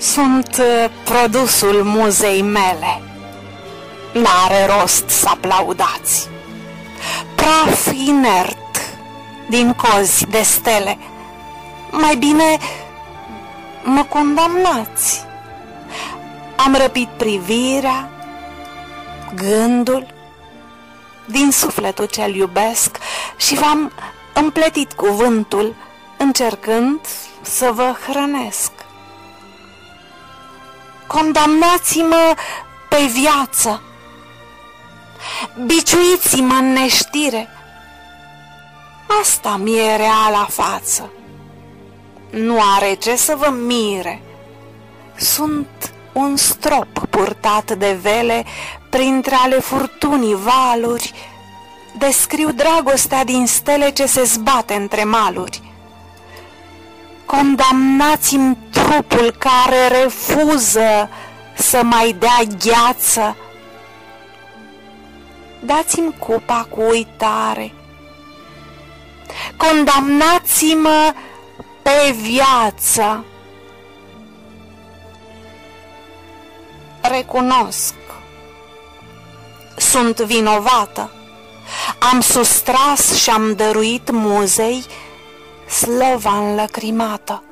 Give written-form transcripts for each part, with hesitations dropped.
Sunt produsul muzei mele. N-are rost să aplaudați. Praf inert din cozi de stele. Mai bine mă condamnați. Am răpit privirea, gândul din sufletul ce-l iubesc și v-am împletit cuvântul, încercând să vă hrănesc. Condamnați-mă pe viață, biciuiți-mă în neștire. Asta mi-e reala față. Nu are ce să vă mire. Sunt un strop purtat de vele printre ale furtunii valuri. Descriu dragostea din stele ce se zbate între maluri. Condamnați-mi trupul care refuză să mai dea gheață. Dați-mi cupa cu uitare. Condamnați-mă pe viață. Recunosc, sunt vinovată. Am sustras și-am dăruit muzei slăva înlăcrimată.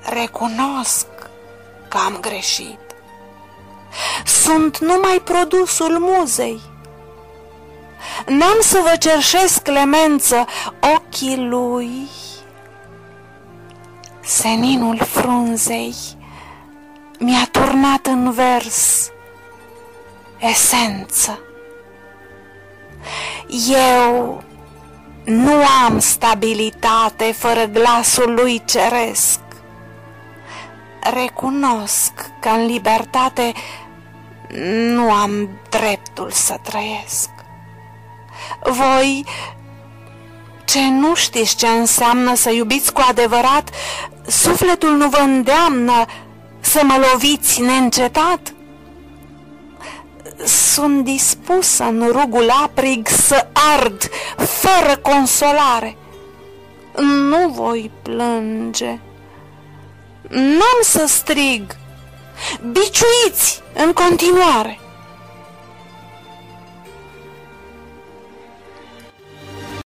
Recunosc că am greșit. Sunt numai produsul muzei. N-am să vă cerșesc clemență, ochii lui, seninul frunzei, mi-a turnat în vers esență. Eu nu am stabilitate fără glasul lui ceresc. Recunosc că în libertate nu am dreptul să trăiesc. Voi, ce nu știți ce înseamnă să iubiți cu adevărat, sufletul nu vă îndeamnă să mă loviți neîncetat? Sunt dispusă în rugul aprig să ard fără consolare. Nu voi plânge, n-am să strig, biciuiți în continuare.